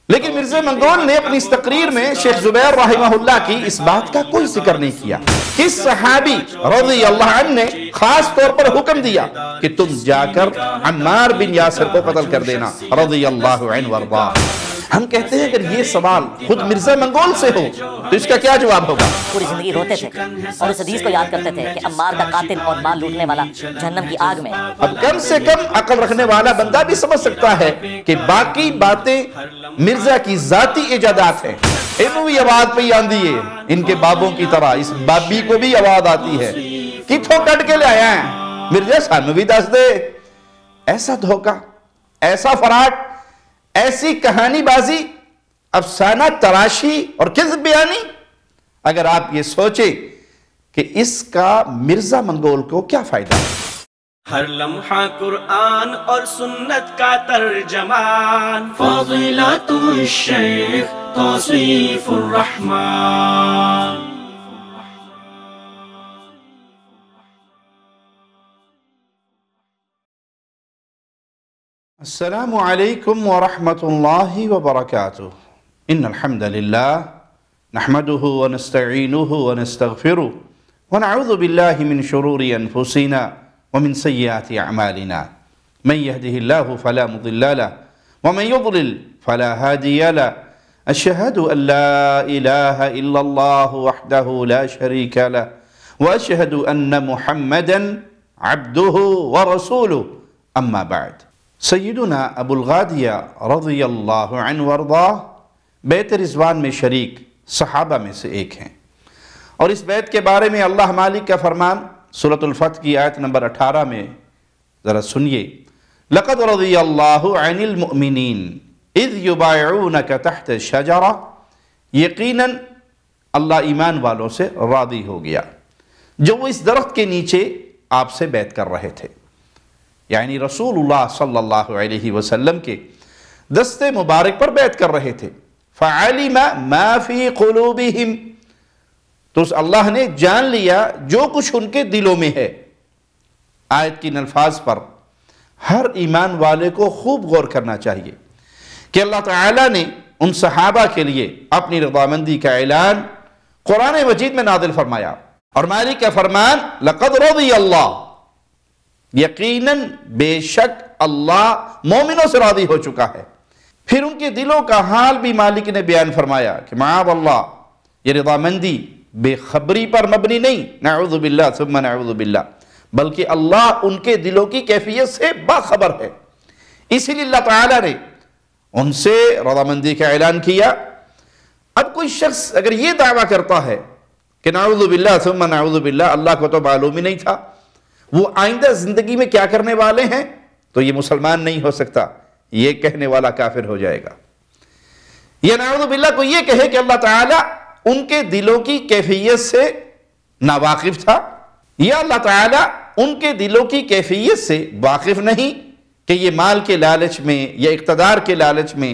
لیکن مرزا منگول نے اپنی اس تقریر میں شیخ زبیر رحمہ اللہ کی اس بات کا کوئی ذکر نہیں کیا۔ کس صحابی رضی اللہ عنہ نے خاص طور پر حکم دیا کہ تم جا کر عمار بن یاسر کو قتل کر دینا رضی اللہ عنہ وارضاہ۔ ہم کہتے ہیں اگر یہ سوال خود مرزا منگول سے ہو تو اس کا کیا جواب ہوگا؟ پوری زندگی روتے تھے اور اس حدیث کو یاد کرتے تھے کہ عمار کا قاتل اور مال لوٹنے والا جہنم کی آگ میں۔ اب کم سے کم عقل رکھنے والا بندہ بھی سمجھ سکتا ہے کہ باقی باتیں مرزا کی ذاتی ایجادات ہیں۔ انہوں بھی آواز پہ ہی آندھی ہے، ان کے بابوں کی طرح اس بابی کو بھی آواز آتی ہے، کتوں کٹ کے لے آیا ہیں مرزا سانو بھی دس دے۔ ایسا دھوکہ، ایسا فراڈ، ایسی کہانی بازی، افسانہ تراشی اور کذب بیانی، اگر آپ یہ سوچیں کہ اس کا مرزا منگول کو کیا فائدہ؟ ہر لمحہ قرآن اور سنت کا ترجمان، فضیلت الشیخ توصیف الرحمن۔ السلام علیکم ورحمۃ اللہ وبرکاتہ۔ ان الحمد للہ نحمده ونستعینه ونستغفره ونعوذ باللہ من شرور انفسنا ومن سیئات اعمالنا من يهده الله فلا مضل له ومن يضلل فلا هادي له اشهد ان لا اله الا الله وحده لا شريك له واشهد ان محمدا عبده ورسوله اما بعد۔ سیدنا ابو الغادیہ رضی اللہ عنہ وارضاہ بیت رضوان میں شریک صحابہ میں سے ایک ہیں، اور اس بیت کے بارے میں اللہ مالک کا فرمان سورۃ الفتح کی آیت نمبر 18 میں ذرا سنیے۔ لقد رضی اللہ عن المؤمنین اذ یبایعونک تحت الشجرہ، یقیناً اللہ ایمان والوں سے راضی ہو گیا جو وہ اس درخت کے نیچے آپ سے بیعت کر رہے تھے، یعنی رسول اللہ صلی اللہ علیہ وسلم کے دست مبارک پر بیعت کر رہے تھے۔ فَعَلِمَ مَا فِي قُلُوبِهِمْ، تو اس اللہ نے جان لیا جو کچھ ان کے دلوں میں ہے۔ آیت کی الفاظ پر ہر ایمان والے کو خوب غور کرنا چاہیے کہ اللہ تعالیٰ نے ان صحابہ کے لیے اپنی رضامندی کا اعلان قرآن مجید میں نازل فرمایا، اور مالک کا فرمان لَقَدْ رَضِيَ اللَّهُ، یقیناً بے شک اللہ مومنوں سے راضی ہو چکا ہے۔ پھر ان کے دلوں کا حال بھی مالک نے بیان فرمایا کہ معاذ اللہ، یہ رضامندی بے خبری پر مبنی نہیں، نعوذ باللہ ثم نعوذ باللہ، بلکہ اللہ ان کے دلوں کی کیفیت سے باخبر ہے، اسی لیے اللہ تعالیٰ نے ان سے رضامندی کا اعلان کیا۔ اب کوئی شخص اگر یہ دعویٰ کرتا ہے کہ نعوذ باللہ ثم نعوذ باللہ، اللہ کو تو معلوم ہی نہیں تھا وہ آئندہ زندگی میں کیا کرنے والے ہیں، تو یہ مسلمان نہیں ہو سکتا، یہ کہنے والا کافر ہو جائے گا۔ یہ نعوذ باللہ کو یہ کہے کہ اللہ تعالیٰ ان کے دلوں کی کیفیت سے ناواقف تھا، یا اللہ تعالیٰ ان کے دلوں کی کیفیت سے واقف نہیں کہ یہ مال کے لالچ میں یا اقتدار کے لالچ میں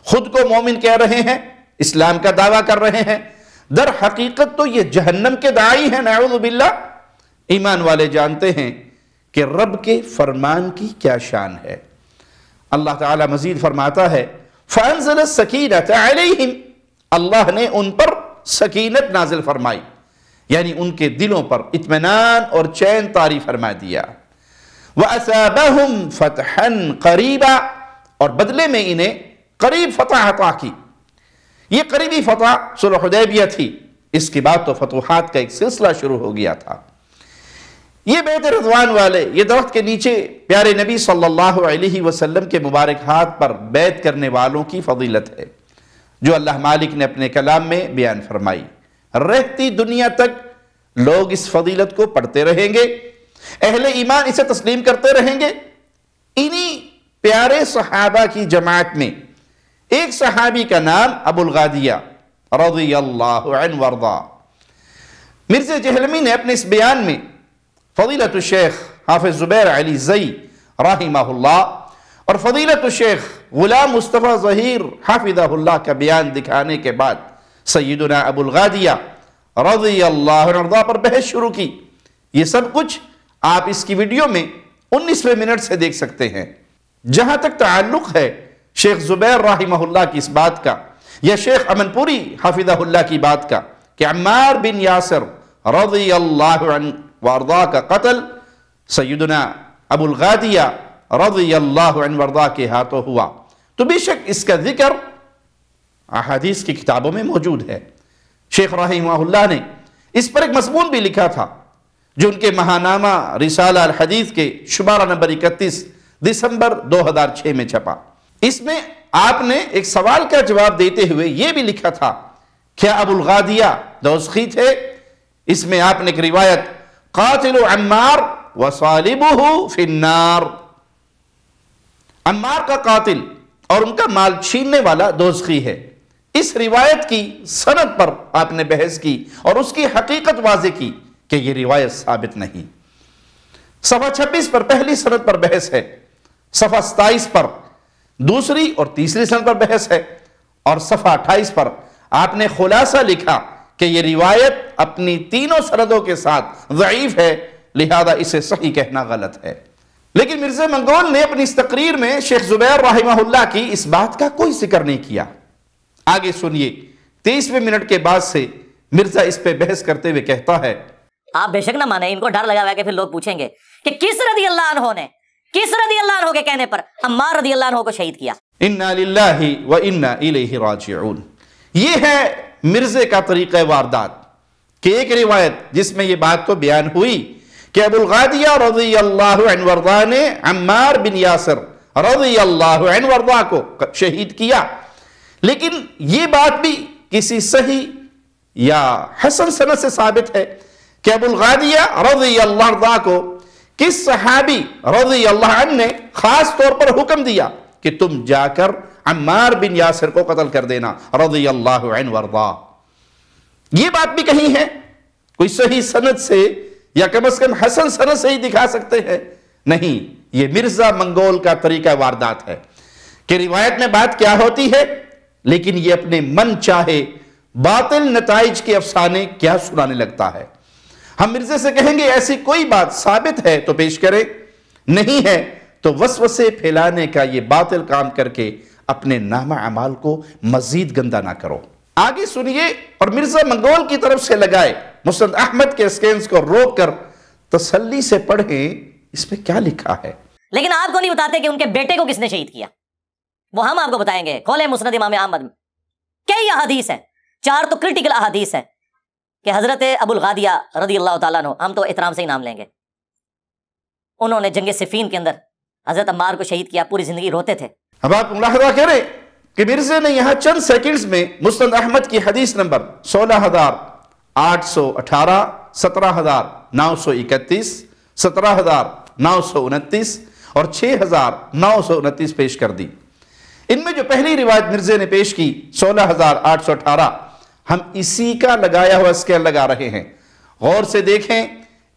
خود کو مومن کہہ رہے ہیں، اسلام کا دعویٰ کر رہے ہیں، در حقیقت تو یہ جہنم کے داعی ہیں نعوذ باللہ۔ ایمان والے جانتے ہیں کہ رب کے فرمان کی کیا شان ہے۔ اللہ تعالیٰ مزید فرماتا ہے فَأَنزَلَ السَّكِينَةَ عَلَيْهِمْ، اللہ نے ان پر سکینت نازل فرمائی، یعنی ان کے دلوں پر اطمینان اور چین طاری فرما دیا۔ وَأَثَابَهُمْ فَتْحًا قَرِيبًا، اور بدلے میں انہیں قریب فتح عطا کی۔ یہ قریبی فتح صلح حدیبیہ تھی، اس کے بعد تو فتوحات کا ایک سلسلہ شروع ہو گیا تھا۔ یہ بیت رضوان والے، یہ درخت کے نیچے پیارے نبی صلی اللہ علیہ وسلم کے مبارک ہاتھ پر بیعت کرنے والوں کی فضیلت ہے، جو اللہ مالک نے اپنے کلام میں بیان فرمائی۔ رہتی دنیا تک لوگ اس فضیلت کو پڑھتے رہیں گے، اہل ایمان اسے تسلیم کرتے رہیں گے۔ انہی پیارے صحابہ کی جماعت میں ایک صحابی کا نام ابو الغادیہ رضی اللہ عنہ وارضاہ۔ مرزا جہلمی نے اپنے اس بیان میں فضیلت الشیخ حافظ زبیر علی زئی رحمہ اللہ اور فضیلت الشیخ غلام مصطفیٰ ظہیر حافظہ اللہ کا بیان دکھانے کے بعد سیدنا ابو الغادیہ رضی اللہ عنہ پر بحث شروع کی۔ یہ سب کچھ آپ اس کی ویڈیو میں 19ویں منٹ سے دیکھ سکتے ہیں۔ جہاں تک تعلق ہے شیخ زبیر رحمہ اللہ کی اس بات کا یا شیخ امن پوری حافظہ اللہ کی بات کا کہ عمار بن یاسر رضی اللہ عنہ وارضا کا قتل سیدنا ابو الغادیہ رضی اللہ عنہ وارضا کے ہاتھوں ہوا، تو بے شک اس کا ذکر احادیث کی کتابوں میں موجود ہے۔ شیخ رحمہ اللہ نے اس پر ایک مضمون بھی لکھا تھا جو ان کے ماہنامہ رسالہ الحدیث کے شمارہ نمبر 31 دسمبر 2006 میں چھپا۔ اس میں آپ نے ایک سوال کا جواب دیتے ہوئے یہ بھی لکھا تھا کیا ابو الغادیہ دوزخی تھے؟ اس میں آپ نے ایک روایت قاتل عمار وصالبہ فی النار، عمار کا قاتل اور ان کا مال چھیننے والا دوزخی ہے۔ اس روایت کی سند پر آپ نے بحث کی اور اس کی حقیقت واضح کی کہ یہ روایت ثابت نہیں۔ صفحہ 26 پر پہلی سند پر بحث ہے، صفحہ 27 پر دوسری اور تیسری سند پر بحث ہے، اور صفحہ 28 پر آپ نے خلاصہ لکھا کہ یہ روایت اپنی تینوں سندوں کے ساتھ ضعیف ہے، لہذا اسے صحیح کہنا غلط ہے۔ لیکن مرزا منگول نے اپنی اس تقریر میں شیخ زبیر رحمہ اللہ کی اس بات کا کوئی ذکر نہیں کیا۔ آگے سنیے، 23ویں منٹ کے بعد سے مرزا اس پہ بحث کرتے ہوئے کہتا ہے، آپ بے شک نہ مانیں، ان کو ڈر لگا ہوا ہے کہ پھر لوگ پوچھیں گے کہ کس رضی اللہ عنہ نے، کس رضی اللہ عنہ کے کہنے پر عمار رضی اللہ عنہ کو شہید کیا۔ انا للہ و انا الیہ راجعون۔ یہ ہے مرزے کا طریقہ واردات کہ ایک روایت جس میں یہ بات تو بیان ہوئی کہ ابو الغادیہ رضی اللہ عنہ وارضا نے عمار بن یاسر رضی اللہ عنہ وارضا کو شہید کیا، لیکن یہ بات بھی کسی صحیح یا حسن سند سے ثابت ہے کہ ابو الغادیہ رضی اللہ عنہ کو کس صحابی رضی اللہ عنہ نے خاص طور پر حکم دیا کہ تم جا کر عمار بن یاسر کو قتل کر دینا رضی اللہ عنہ وارضا۔ یہ بات بھی کہیں ہے کوئی صحیح سند سے یا کم از کم حسن سند سے ہی دکھا سکتے ہیں؟ نہیں، یہ مرزا منگول کا طریقہ واردات ہے کہ روایت میں بات کیا ہوتی ہے لیکن یہ اپنے من چاہے باطل نتائج کے افسانے کیا سنانے لگتا ہے۔ ہم مرزے سے کہیں گے ایسی کوئی بات ثابت ہے تو پیش کرے، نہیں ہے تو وسوسے پھیلانے کا یہ باطل کام کر کے اپنے نامہ اعمال کو مزید گندہ نہ کرو۔ آگے سنیے اور مرزا منگول کی طرف سے لگائے مسند احمد کے اسکینز کو روک کر تسلی سے پڑھیں اس پہ کیا لکھا ہے۔ لیکن آپ کو نہیں بتاتے کہ ان کے بیٹے کو کس نے شہید کیا، وہ ہم آپ کو بتائیں گے۔ کھولیں مسند امام احمد میں، کئی احادیث ہیں، 4 تو کرٹیکل احادیث ہیں کہ حضرت ابو الغادیہ رضی اللہ تعالیٰ عنہ، ہم تو احترام سے ہی نام لیں گے، انہوں نے جنگ صفین کے اندر حضرت عمار کو شہید کیا، پوری زندگی روتے تھے۔ اب آپ ملاحظہ کریں کہ مرزے نے یہاں چند سیکنڈز میں مسند احمد کی حدیث نمبر 16,818، 17,931، 17,929 اور 6,929 پیش کر دی۔ ان میں جو پہلی روایت مرزے نے پیش کی 16,818، ہم اسی کا لگایا ہوا اسکیل لگا رہے ہیں۔ غور سے دیکھیں،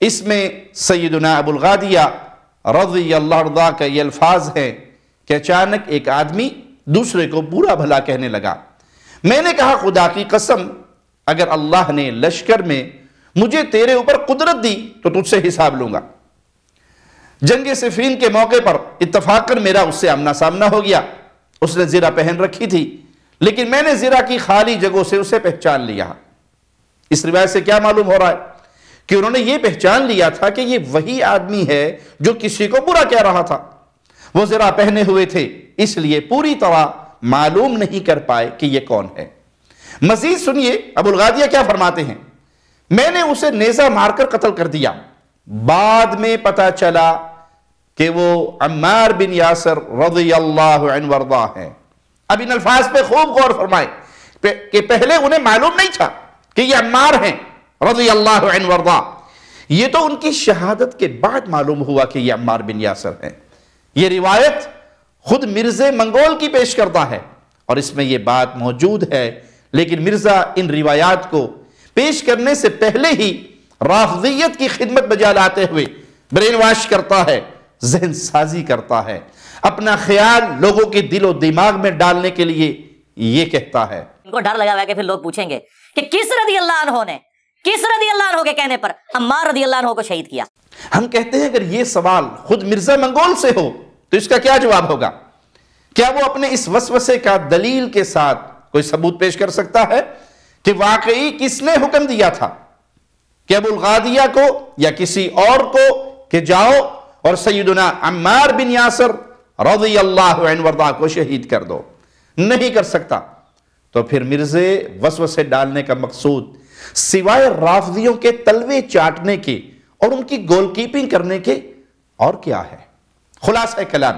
اس میں سیدنا ابو الغادیہ رضی اللہ عنہ کا یہ الفاظ ہیں کہ اچانک ایک آدمی دوسرے کو برا بھلا کہنے لگا۔ میں نے کہا خدا کی قسم اگر اللہ نے لشکر میں مجھے تیرے اوپر قدرت دی تو تجھ سے حساب لوں گا۔ جنگ صفین کے موقع پر اتفاقاً میرا اس سے آمنا سامنا ہو گیا، اس نے زرہ پہن رکھی تھی لیکن میں نے زرہ کی خالی جگہوں سے اسے پہچان لیا۔ اس روایت سے کیا معلوم ہو رہا ہے کہ انہوں نے یہ پہچان لیا تھا کہ یہ وہی آدمی ہے جو کسی کو برا کہہ رہا تھا۔ وہ زرہ پہنے ہوئے تھے اس لیے پوری طرح معلوم نہیں کر پائے کہ یہ کون ہے۔ مزید سنیے ابو الغادیہ کیا فرماتے ہیں، میں نے اسے نیزہ مار کر قتل کر دیا، بعد میں پتا چلا کہ وہ عمار بن یاسر رضی اللہ عنہ وارضا ہیں۔ اب ان الفاظ پہ خوب غور فرمائیں کہ پہلے انہیں معلوم نہیں تھا کہ یہ عمار ہیں رضی اللہ عنہ وارضا، یہ تو ان کی شہادت کے بعد معلوم ہوا کہ یہ عمار بن یاسر ہیں۔ یہ روایت خود مرزا منگول کی پیش کرتا ہے اور اس میں یہ بات موجود ہے، لیکن مرزا ان روایات کو پیش کرنے سے پہلے ہی رافضیت کی خدمت بجا لاتے ہوئے برین واش کرتا ہے، ذہن سازی کرتا ہے، اپنا خیال لوگوں کے دل و دماغ میں ڈالنے کے لیے یہ کہتا ہے۔ ان کو ڈر لگا ہوا ہے کہ پھر لوگ پوچھیں گے کہ کس رضی اللہ عنہ نے، کس رضی اللہ عنہ کے کہنے پر عمار رضی اللہ عنہ کو شہید کیا۔ ہم کہتے ہیں اگر یہ سوال خود مرزا منگول سے ہو تو اس کا کیا جواب ہوگا کیا وہ اپنے اس وسوسے کا دلیل کے ساتھ کوئی ثبوت پیش کر سکتا ہے کہ واقعی کس نے حکم دیا تھا کہ ابو الغادیہ کو یا کسی اور کو کہ جاؤ اور سیدنا عمار بن یاسر رضی اللہ عنہ وارضاہ کو شہید کر دو؟ نہیں کر سکتا۔ تو پھر مرزے وسوسے ڈالنے کا مقصود سوائے رافضیوں کے تلوے چاٹنے کے اور ان کی گول کیپنگ کرنے کے اور کیا ہے؟ خلاصہ کلام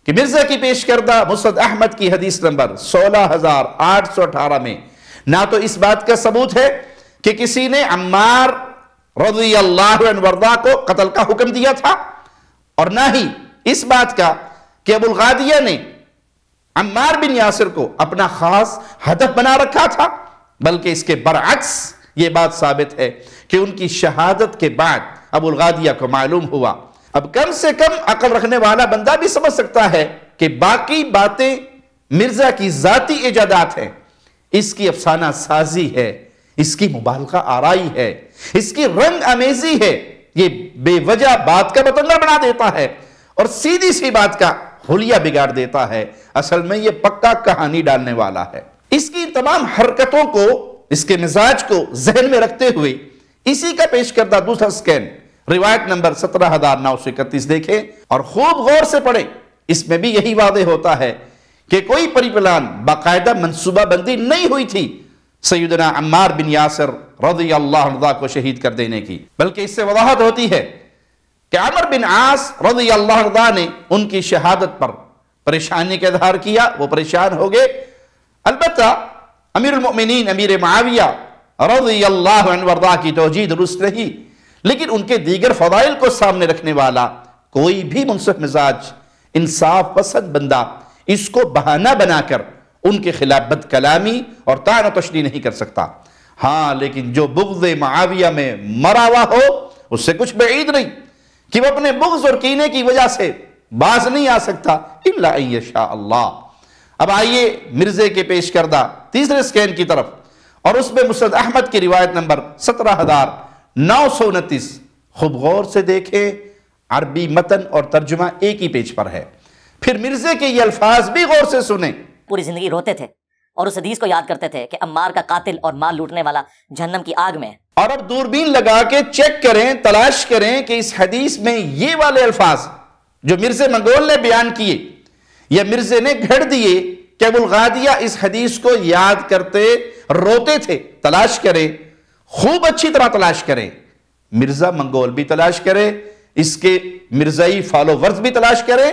کہ مرزا کی پیش کردہ مسند احمد کی حدیث نمبر 16818 میں نہ تو اس بات کا ثبوت ہے کہ کسی نے عمار رضی اللہ عنہ وارضاہ کو قتل کا حکم دیا تھا، اور نہ ہی اس بات کا کہ ابو الغادیہ نے عمار بن یاسر کو اپنا خاص ہدف بنا رکھا تھا، بلکہ اس کے برعکس یہ بات ثابت ہے کہ ان کی شہادت کے بعد ابو الغادیہ کو معلوم ہوا۔ اب کم سے کم عقل رکھنے والا بندہ بھی سمجھ سکتا ہے کہ باقی باتیں مرزا کی ذاتی ایجادات ہیں، اس کی افسانہ سازی ہے، اس کی مبالغہ آرائی ہے، اس کی رنگ امیزی ہے، یہ بے وجہ بات کا بتنگڑ بنا دیتا ہے اور سیدھی سی بات کا حلیہ بگاڑ دیتا ہے۔ اصل میں یہ پکا کہانی ڈالنے والا ہے۔ اس کی تمام حرکتوں کو، اس کے مزاج کو ذہن میں رکھتے ہوئے اسی کا پیش کردہ دوسرا سکین روایت نمبر 17931 دیکھیں اور خوب غور سے پڑھیں۔ اس میں بھی یہی واضح ہوتا ہے کہ کوئی پری پلان باقاعدہ منصوبہ بندی نہیں ہوئی تھی سیدنا عمار بن یاسر رضی اللہ عنہ کو شہید کر دینے کی، بلکہ اس سے وضاحت ہوتی ہے کہ عمر بن عاص رضی اللہ عنہ نے ان کی شہادت پر پریشانی کا اظہار کیا، وہ پریشان ہو گئے۔ البتہ امیر المؤمنین امیر معاویہ رضی اللہ عنہ وارضاہ کی توجیہ درست رہی، لیکن ان کے دیگر فضائل کو سامنے رکھنے والا کوئی بھی منصف مزاج انصاف پسند بندہ اس کو بہانہ بنا کر ان کے خلاف بد کلامی اور طعن و تشنیع نہیں کر سکتا۔ ہاں لیکن جو بغض معاویہ میں مرا ہوا ہو اس سے کچھ بعید نہیں کہ وہ اپنے بغض اور کینے کی وجہ سے باز نہیں آ سکتا الا ان یشاء اللہ۔ اب آئیے مرزے کے پیش کردہ تیسرے سکین کی طرف، اور اس میں مسند احمد کی روایت نمبر 17929 خوب غور سے دیکھیں، عربی متن اور ترجمہ ایک ہی پیج پر ہے۔ پھر مرزے کے یہ الفاظ بھی غور سے سنیں۔ پوری زندگی روتے تھے اور اس حدیث کو یاد کرتے تھے کہ عمار کا قاتل اور مال لوٹنے والا جہنم کی آگ میں ہے۔ اور اب دوربین لگا کے چیک کریں، تلاش کریں کہ اس حدیث میں یہ والے الفاظ جو مرزے منگول نے بیان کیے یا مرزے نے گھڑ دیے کہ ابو الغادیہ اس حدیث کو یاد کرتے روتے تھے، تلاش کریں، خوب اچھی طرح تلاش کریں۔ مرزا منگول بھی تلاش کرے، اس کے مرزائی فالوورز بھی تلاش کریں۔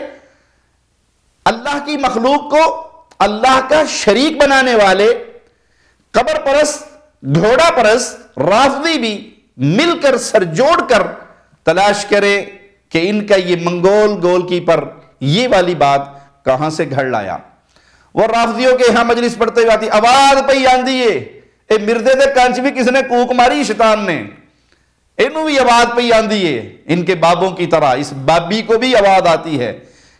اللہ کی مخلوق کو اللہ کا شریک بنانے والے قبر پرست، گھوڑا پرست، رافضی بھی مل کر سر جوڑ کر تلاش کرے کہ ان کا یہ منگول گول کیپر یہ والی بات کہاں سے گھڑ لایا۔ وہ رافضیوں کے یہاں مجلس پڑھتے ہوئے آتی، آواز پہ آندی ہے اے مردے دے کانچ بھی کس نے کوک ماری شیطان نے، انہوں بھی آواز پہ آندی ہے۔ ان کے بابوں کی طرح اس بابی کو بھی آواز آتی ہے،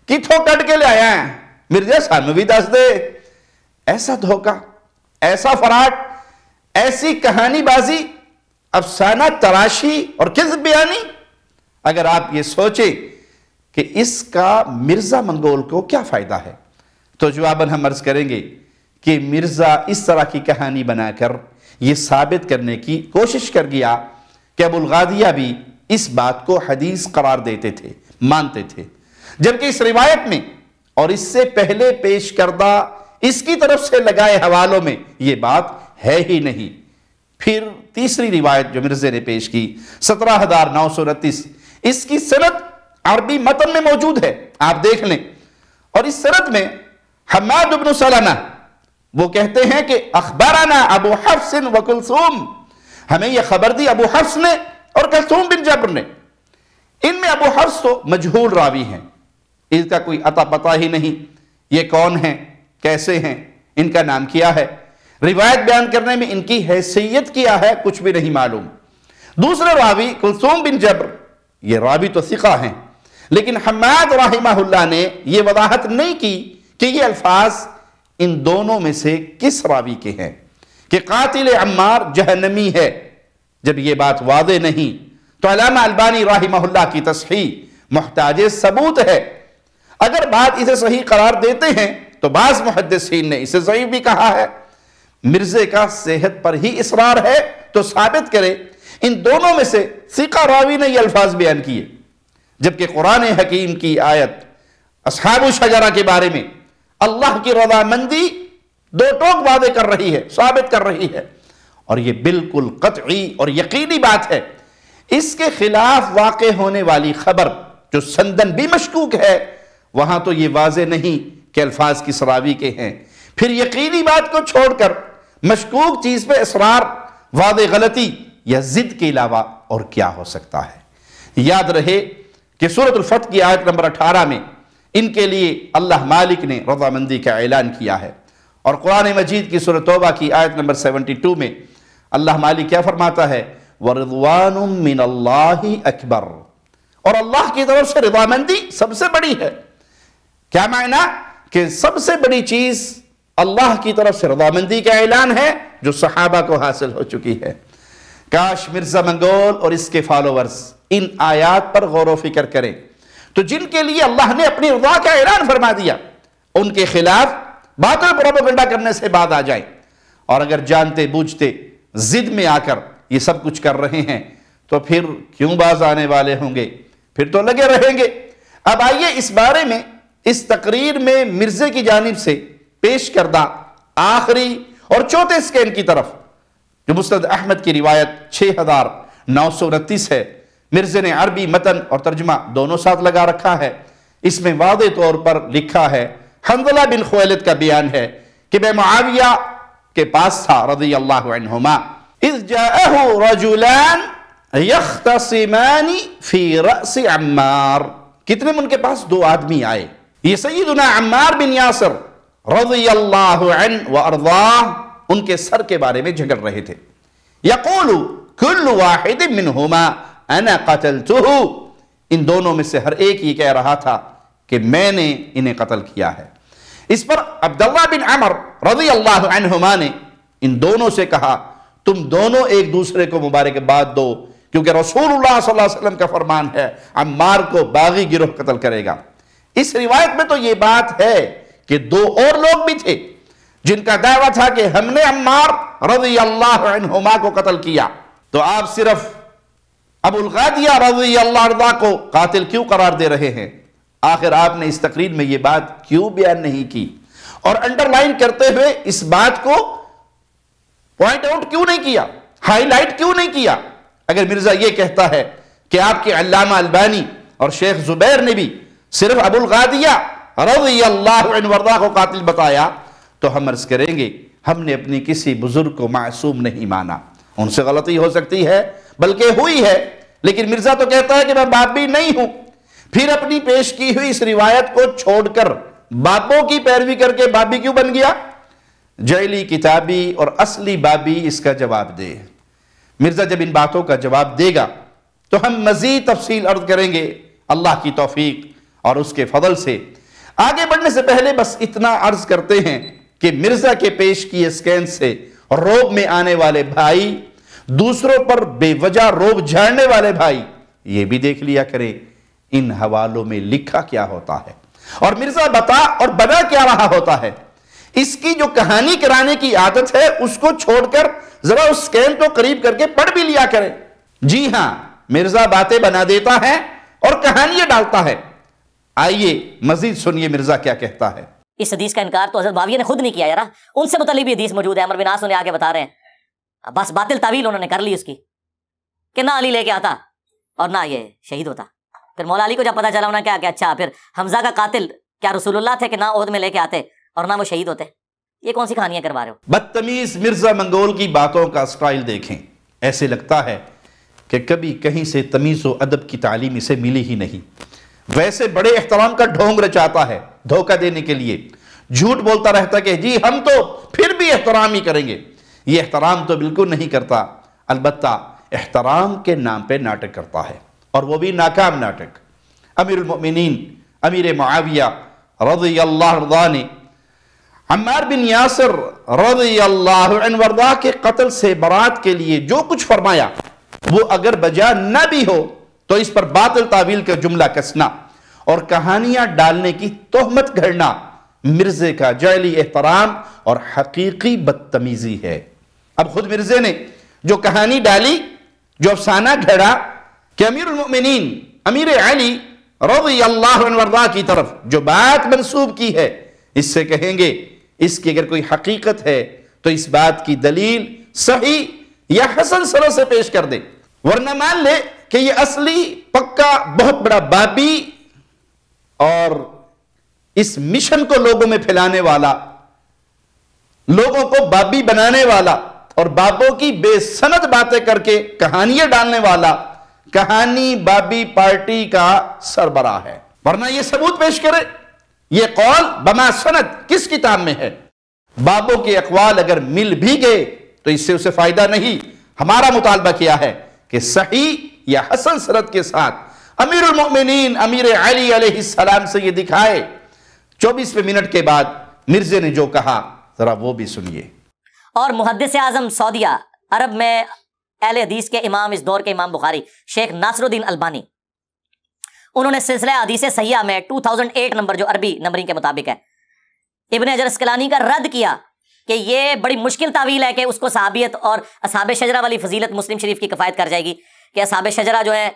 کتھوں کٹ کے لے آیا ہیں مرزا سانو بھی دس دے۔ ایسا دھوکہ، ایسا فراڈ، ایسی کہانی بازی، افسانہ تراشی اور کذب بیانی، اگر آپ یہ سوچیں کہ اس کا مرزا منگول کو کیا فائدہ ہے تو جواباً ہم عرض کریں گے کہ مرزا اس طرح کی کہانی بنا کر یہ ثابت کرنے کی کوشش کر گیا کہ ابو الغادیہ بھی اس بات کو حدیث قرار دیتے تھے، مانتے تھے، جبکہ اس روایت میں اور اس سے پہلے پیش کردہ اس کی طرف سے لگائے حوالوں میں یہ بات ہے ہی نہیں۔ پھر تیسری روایت جو مرزے نے پیش کی 17929، اس کی سند عربی متن میں موجود ہے، آپ دیکھ لیں۔ اور اس سند میں حماد بن سلمہ وہ کہتے ہیں کہ اخبرنا ابو حفص و کلثوم، ہمیں یہ خبر دی ابو حفص نے اور کلثوم بن جبر نے۔ ان میں ابو حفص تو مجہول راوی ہیں، اس کا کوئی عطا پتہ ہی نہیں، یہ کون ہیں، کیسے ہیں، ان کا نام کیا ہے، روایت بیان کرنے میں ان کی حیثیت کیا ہے، کچھ بھی نہیں معلوم۔ دوسرے راوی کلثوم بن جبر، یہ راوی تو ثقہ ہیں، لیکن حماد رحمہ اللہ نے یہ وضاحت نہیں کی کہ یہ الفاظ ان دونوں میں سے کس راوی کے ہیں کہ قاتل عمار جہنمی ہے۔ جب یہ بات واضح نہیں تو علامہ البانی رحمہ اللہ کی تصحیح محتاج ثبوت ہے۔ اگر بات اسے صحیح قرار دیتے ہیں تو بعض محدثین نے اسے ضعیف بھی کہا ہے۔ مرزے کا صحت پر ہی اصرار ہے تو ثابت کرے۔ ان دونوں میں سے ثقہ راوی نے یہ الفاظ بیان کیے، جبکہ قرآن حکیم کی آیت اصحاب الشجرہ کے بارے میں اللہ کی رضامندی دو ٹوک وعدے کر رہی ہے، ثابت کر رہی ہے، اور یہ بالکل قطعی اور یقینی بات ہے۔ اس کے خلاف واقع ہونے والی خبر جو سندن بھی مشکوک ہے، وہاں تو یہ واضح نہیں کہ الفاظ کس راوی کے ہیں، پھر یقینی بات کو چھوڑ کر مشکوک چیز پہ اصرار واضح غلطی یا ضد کے علاوہ اور کیا ہو سکتا ہے۔ یاد رہے کہ سورۃ الفتح کی آیت نمبر 18 میں ان کے لیے اللہ مالک نے رضامندی کا اعلان کیا ہے، اور قرآن مجید کی سورۃ توبہ کی آیت نمبر 72 میں اللہ مالک کیا فرماتا ہے؟ وَرِضْوَانٌ مِّنَ اللَّهِ أَكْبَرُ، اور اللہ کی طرف سے رضامندی سب سے بڑی ہے۔ کیا معنی؟ کہ سب سے بڑی چیز اللہ کی طرف سے رضامندی کا اعلان ہے جو صحابہ کو حاصل ہو چکی ہے۔ کاش مرزا منگول اور اس کے فالوورز ان آیات پر غور و فکر کریں تو جن کے لیے اللہ نے اپنی رضا کا اعلان فرما دیا ان کے خلاف باطل پروپیگنڈا کرنے سے بعد آ جائیں، اور اگر جانتے بوجھتے ضد میں آ کر یہ سب کچھ کر رہے ہیں تو پھر کیوں باز آنے والے ہوں گے، پھر تو لگے رہیں گے۔ اب آئیے اس بارے میں اس تقریر میں مرزے کی جانب سے پیش کردہ آخری اور چوتھے سکین کی طرف، جو مسند احمد کی روایت 6929 ہے۔ مرزے نے عربی متن اور ترجمہ دونوں ساتھ لگا رکھا ہے۔ اس میں واضح طور پر لکھا ہے، حنظلہ بن خویلد کا بیان ہے کہ میں معاویہ کے پاس تھا رضی اللہ عنہما، اذ جاءہ رجلان یختصمان فی رأس عمار، کتنے ان کے پاس دو آدمی آئے، یہ سیدنا عمار بن یاسر رضی اللہ عنہ وارضاہ ان کے سر کے بارے میں جھگڑ رہے تھے۔ یقول کل واحد منہما انا قتلتہ، ان دونوں میں سے ہر ایک یہ کہہ رہا تھا کہ میں نے انہیں قتل کیا ہے۔ اس پر عبداللہ بن عمر رضی اللہ عنہما نے ان دونوں سے کہا، تم دونوں ایک دوسرے کو مبارکباد دو، کیونکہ رسول اللہ صلی اللہ علیہ وسلم کا فرمان ہے عمار کو باغی گروہ قتل کرے گا۔ اس روایت میں تو یہ بات ہے کہ دو اور لوگ بھی تھے جن کا دعویٰ تھا کہ ہم نے عمار رضی اللہ عنہما کو قتل کیا، تو آپ صرف ابو الغادیہ رضی اللہ عنہ کو قاتل کیوں قرار دے رہے ہیں؟ آخر آپ نے اس تقریر میں یہ بات کیوں بیان نہیں کی، اور انڈر لائن کرتے ہوئے اس بات کو پوائنٹ آؤٹ کیوں نہیں کیا، ہائی لائٹ کیوں نہیں کیا؟ اگر مرزا یہ کہتا ہے کہ آپ کے علامہ البانی اور شیخ زبیر نے بھی صرف ابو الغادیہ رضی اللہ عنہ وارضاہ کو قاتل بتایا، تو ہم عرض کریں گے ہم نے اپنی کسی بزرگ کو معصوم نہیں مانا، ان سے غلطی ہو سکتی ہے بلکہ ہوئی ہے، لیکن مرزا تو کہتا ہے کہ میں باپ بھی نہیں ہوں، پھر اپنی پیش کی ہوئی اس روایت کو چھوڑ کر باپوں کی پیروی کر کے باپ بھی کیوں بن گیا؟ جعلی کتابی اور اصلی بابی اس کا جواب دے۔ مرزا جب ان باتوں کا جواب دے گا تو ہم مزید تفصیل عرض کریں گے اللہ کی توفیق اور اس کے فضل سے۔ آگے بڑھنے سے پہلے بس اتنا عرض کرتے ہیں کہ مرزا کے پیش کیے سکین سے روب میں آنے والے بھائی، دوسروں پر بے وجہ روب جھاڑنے والے بھائی، یہ بھی دیکھ لیا کریں ان حوالوں میں لکھا کیا ہوتا ہے اور مرزا بتا اور بنا کیا رہا ہوتا ہے۔ اس کی جو کہانی کرانے کی عادت ہے اس کو چھوڑ کر ذرا اس سکین کو قریب کر کے پڑھ بھی لیا کریں۔ جی ہاں، مرزا باتیں بنا دیتا ہے اور کہانیاں ڈالتا ہے۔ آئیے مزید سنیے مرزا کیا کہتا ہے۔ اس حدیث کا انکار تو حضرت معاویہ نے خود نہیں کیا یار، ان سے متعلق بھی حدیث موجود ہے، عمر بن عاص انہیں آگے بتا رہے ہیں، بس باطل تعویل انہوں نے کر لی اس کی کہ نہ علی لے کے آتا اور نہ یہ شہید ہوتا۔ پھر مولا علی کو جب پتا چلا انہوں نے کیا کہ اچھا پھر حمزہ کا قاتل کیا رسول اللہ تھے کہ نہ عہد میں لے کے آتے اور نہ وہ شہید ہوتے؟ یہ کون سی کہانیاں کروا رہے ہو؟ بدتمیز مرزا منگول کی باتوں کا سٹائل دیکھیں، ایسے لگتا ہے کہ کبھی کہیں سے تمیز و ادب کی تعلیم اسے ملی ہی نہیں۔ ویسے بڑے احترام کا ڈھونگ رچاتا ہے دھوکہ دینے کے لیے، جھوٹ بولتا رہتا کہ جی ہم تو پھر بھی احترام ہی کریں گے۔ یہ احترام تو بالکل نہیں کرتا، البتہ احترام کے نام پہ ناٹک کرتا ہے، اور وہ بھی ناکام ناٹک۔ امیر المؤمنین امیر معاویہ رضی اللہ عنہ نے عمار بن یاسر رضی اللہ عنہ وارضاہ کے قتل سے برات کے لیے جو کچھ فرمایا وہ اگر بجا نہ بھی ہو تو اس پر باطل تعویل کا جملہ کسنا اور کہانیاں ڈالنے کی تہمت گھڑنا مرزے کا جعلی احترام اور حقیقی بدتمیزی ہے۔ اب خود مرزے نے جو کہانی ڈالی، جو افسانہ گھڑا کہ امیر المؤمنین امیر علی رضی اللہ عنہ وارضاہ کی طرف جو بات منسوب کی ہے، اس سے کہیں گے اس کی اگر کوئی حقیقت ہے تو اس بات کی دلیل صحیح یا حسن سروں سے پیش کر دے، ورنہ مان لے کہ یہ اصلی پکا بہت بڑا بابی اور اس مشن کو لوگوں میں پھیلانے والا، لوگوں کو بابی بنانے والا اور بابوں کی بے سند باتیں کر کے کہانیاں ڈالنے والا کہانی بابی پارٹی کا سربراہ ہے۔ ورنہ یہ ثبوت پیش کرے، یہ قول بما سند کس کتاب میں ہے؟ بابوں کے اقوال اگر مل بھی گئے تو اس سے اسے فائدہ نہیں۔ ہمارا مطالبہ کیا ہے کہ صحیح یا حسن سند کے ساتھ امیر المؤمنین امیر علی علیہ السلام سے یہ دکھائے۔ 24ویں منٹ کے بعد مرزے نے جو کہا ذرا وہ بھی سنیے۔ اور محدث اعظم سعودیہ عرب میں اہل حدیث کے امام، اس دور کے امام بخاری شیخ ناصر الدین البانی، انہوں نے سلسلہ حدیث صحیحہ میں 2008 نمبر جو عربی نمبرنگ کے مطابق ہے، ابن حجر اسقلانی کا رد کیا کہ یہ بڑی مشکل تعویل ہے کہ اس کو صحابیت اور اصحاب شجرہ والی فضیلت مسلم شریف کی کفایت کر جائے گی کہ اصحاب شجرہ جو ہیں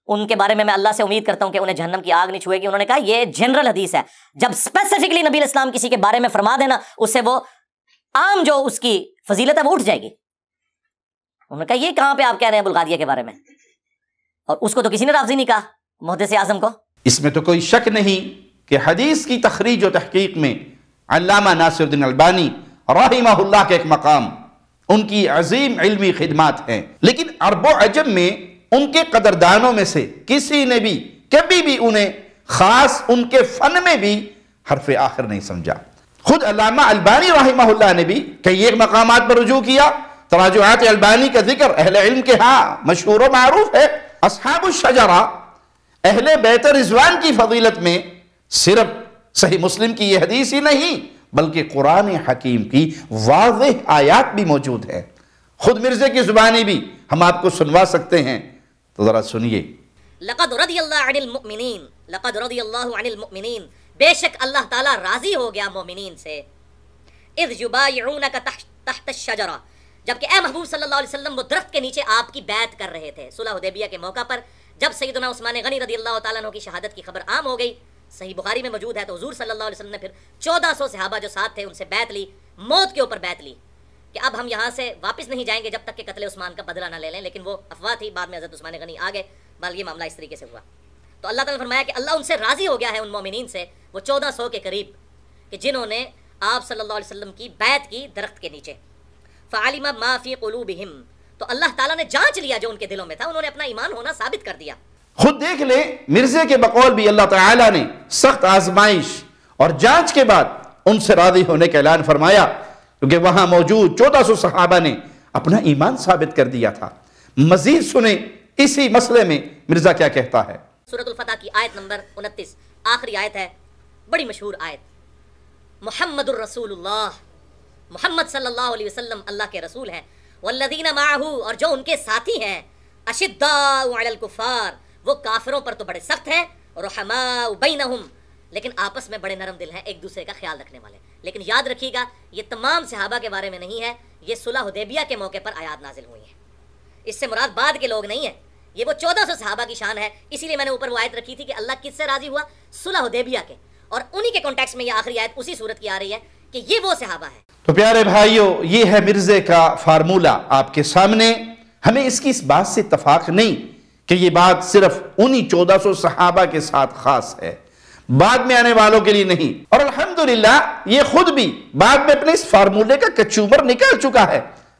ان کے بارے میں اللہ سے امید کرتا ہوں کہ انہیں جہنم کی آگ نہیں چھوئے گی۔ انہوں نے کہا یہ جنرل حدیث ہے، جب اسپیسیفکلی نبی علیہ السلام کسی کے بارے میں فرما دینا، اس سے وہ عام جو اس کی فضیلت ہے وہ اٹھ جائے گی۔ انہوں نے کہا یہ کہاں پہ آپ کہہ رہے ہیں ابوالغادیہ کے بارے میں؟ اور اس کو تو کسی نے رافضی نہیں کہا، محدث اعظم کو۔ اس میں تو کوئی شک نہیں کہ حدیث کی تخریج و تحقیق میں علامہ ناصر الدین البانی رحمہ اللہ کے ایک مقام، ان کی عظیم علمی خدمات ہیں، لیکن عرب و عجم میں ان کے قدردانوں میں سے کسی نے بھی کبھی بھی انہیں خاص ان کے فن میں بھی حرف آخر نہیں سمجھا۔ خود علامہ البانی رحمہ اللہ نے بھی کئی ایک مقامات پر رجوع کیا۔ تراجعات البانی کا ذکر اہل علم کے ہاں مشہور و معروف ہے۔ اصحاب الشجرہ اہل بیت رضوان کی فضیلت میں صرف صحیح مسلم کی یہ حدیث ہی نہیں بلکہ قرآن حکیم کی واضح آیات بھی موجود ہیں۔ خود مرزے کی زبانی بھی ہم آپ کو سنوا سکتے ہیں، تو ذرا سنیے۔ لقد رضی اللہ عن المؤمنین، لقد رضی اللہ عن المؤمنین، بے شک اللہ تعالیٰ راضی ہو گیا مومنین سے، اذ یبایعونک تحت الشجرہ، جبکہ اے محبوب صلی اللہ علیہ وسلم وہ درخت کے نیچے آپ کی بیعت کر رہے تھے صلح حدیبیہ کے موقع پر، جب سیدنا عثمان غنی رضی اللہ تعالیٰ عنہ کی شہادت کی خبر عام ہو گئی، صحیح بخاری میں موجود ہے، تو حضور صلی اللہ علیہ وسلم نے پھر 1400 صحابہ جو ساتھ تھے ان سے بیعت لی، موت کے اوپر بیعت لی کہ اب ہم یہاں سے واپس نہیں جائیں گے جب تک کہ قتل عثمان کا بدلہ نہ لے لیں، لیکن وہ افواہ تھی، بعد میں حضرت عثمان غنی آ گئے، بلکہ یہ معاملہ اس طریقے سے ہوا۔ تو اللہ تعالیٰ نے فرمایا کہ اللہ ان سے راضی ہو گیا ہے، ان مومنین سے، وہ 1400 کے قریب کہ جنہوں نے آپ صلی اللہ علیہ وسلم کی بیعت کی درخت کے نیچے۔ فعلم ما فی قلوبہم، تو اللہ تعالیٰ نے جانچ لیا جو ان کے دلوں میں تھا، انہوں نے اپنا ایمان ہونا ثابت کر دیا۔ خود دیکھ لیں مرزے کے بقول بھی اللہ تعالیٰ نے سخت آزمائش اور جانچ کے بعد ان سے راضی ہونے کا اعلان فرمایا، کیونکہ وہاں موجود 1400 صحابہ نے اپنا ایمان ثابت کر دیا تھا۔ مزید سنیں اسی مسئلے میں مرزا کیا کہتا ہے۔ سورۃ الفتح کی آیت نمبر 29 آخری آیت ہے، بڑی مشہور آیت، محمد الرسول اللہ، محمد صلی اللہ علیہ وسلم اللہ کے رسول ہیں، والذین معہ، اور جو ان کے ساتھی ہیں، اشداء علی الکفار، وہ کافروں پر تو بڑے سخت ہیں، رحماء بینہم، لیکن آپس میں بڑے نرم دل ہیں، ایک دوسرے کا خیال رکھنے والے۔ لیکن یاد رکھیے گا یہ تمام صحابہ کے بارے میں نہیں ہے، یہ صلح حدیبیہ کے موقع پر آیات نازل ہوئی ہیں، اس سے مراد بعد کے لوگ نہیں ہیں، یہ وہ 1400 صحابہ کی شان ہے۔ اسی لیے میں نے اوپر وہ آیت رکھی تھی کہ اللہ کس سے راضی ہوا؟ صلح حدیبیہ کے، اور انہی کے کانٹیکس میں یہ آخری آیت اسی صورت کی آ رہی ہے کہ یہ وہ صحابہ ہیں۔ تو پیارے بھائیو، یہ ہے مرزے کا فارمولہ آپ کے سامنے۔ ہمیں اس کی اس بات سے اتفاق نہیں کہ یہ بات صرف انہی 1400 صحابہ کے ساتھ خاص ہے، بعد میں آنے والوں کے لیے نہیں۔ اور الحمدللہ یہ خود بھی بعد میں اپنے اس فارمولے کا کچوبر نکال چکا ہے۔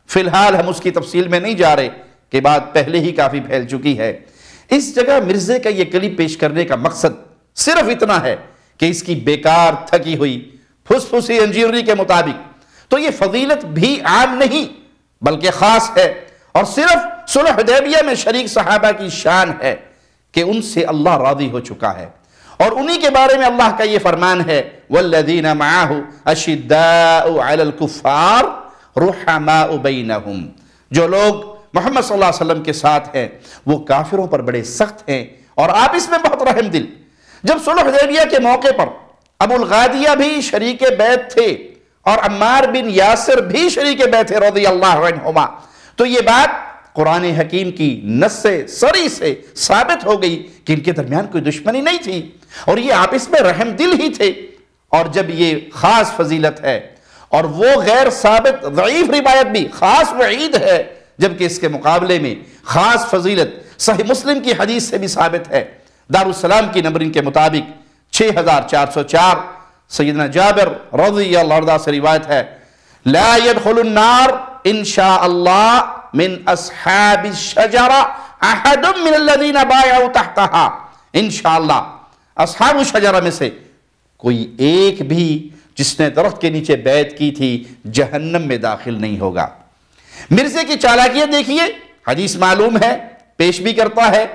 فی الحال ہم اس کی تفصیل میں نہیں جا رہے کہ بات پہلے ہی کافی پھیل چکی ہے۔ اس جگہ مرزے کا یہ کلپ پیش کرنے کا مقصد صرف اتنا ہے کہ اس کی بیکار تھکی ہوئی پھس پھسی انجینئرنگ کے مطابق تو یہ فضیلت بھی عام نہیں بلکہ خاص ہے، اور صرف صلح حدیبیہ میں شریک صحابہ کی شان ہے کہ ان سے اللہ راضی ہو چکا ہے، اور انہی کے بارے میں اللہ کا یہ فرمان ہے والذین معہ اشداء علی الکفار رحماء بینہم، جو لوگ محمد صلی اللہ علیہ وسلم کے ساتھ ہیں وہ کافروں پر بڑے سخت ہیں اور آپس میں بہت رحم دل۔ جب صلح حدیبیہ کے موقع پر ابو الغادیہ بھی شریک بیعت تھے اور عمار بن یاسر بھی شریک بیعت تھے رضی اللہ عنہما، تو یہ بات قرآن حکیم کی نص صریح سے ثابت ہو گئی کہ ان کے درمیان کوئی دشمنی نہیں تھی اور یہ آپس میں رحم دل ہی تھے۔ اور جب یہ خاص فضیلت ہے اور وہ غیر ثابت ضعیف روایت بھی خاص وعید ہے، جبکہ اس کے مقابلے میں خاص فضیلت صحیح مسلم کی حدیث سے بھی ثابت ہے۔ دارالسلام کی نمبرنگ کے مطابق 6404 سیدنا جابر رضی اللہ عنہ سے روایت ہے، لا يدخل النار انشاء اللہ من اصحاب الشجرہ احد من الذین بایعوا تحتها، انشاءاللہ اصحاب الشجرہ میں سے کوئی ایک بھی جس نے درخت کے نیچے بیعت کی تھی جہنم میں داخل نہیں ہوگا۔ مرزے کی چالاکیت دیکھیے، حدیث معلوم ہے، پیش بھی کرتا ہے،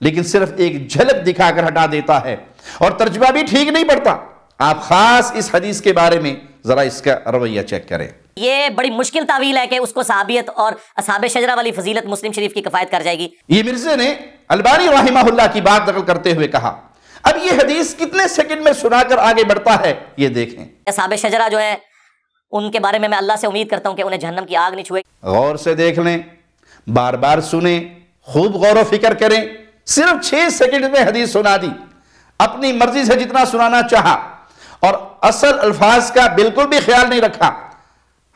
لیکن صرف ایک جھلک دکھا کر ہٹا دیتا ہے اور ترجمہ بھی ٹھیک نہیں پڑتا۔ آپ خاص اس حدیث کے بارے میں ذرا اس کا رویہ چیک کریں۔ یہ بڑی مشکل تعویل ہے کہ اس کو صحابیت اور اصحاب شجرہ والی فضیلت مسلم شریف کی کفایت کر جائے گی۔ یہ مرزے نے البانی رحمہ اللہ کی بات نقل کرتے ہوئے کہا، اب یہ حدیث کتنے سیکنڈ میں سنا کر آگے بڑھتا ہے یہ دیکھیں۔ اصحاب شجرہ جو ہیں ان کے بارے میں اللہ سے امید کرتا ہوں کہ انہیں جہنم کی آگ نہیں چھوئے۔ غور سے دیکھ لیں، بار بار سنیں، خوب غور و فکر کریں۔ صرف 6 سیکنڈ میں حدیث سنا دی، اپنی مرضی سے جتنا سنانا چاہا اور اصل الفاظ کا بالکل بھی خیال نہیں رکھا۔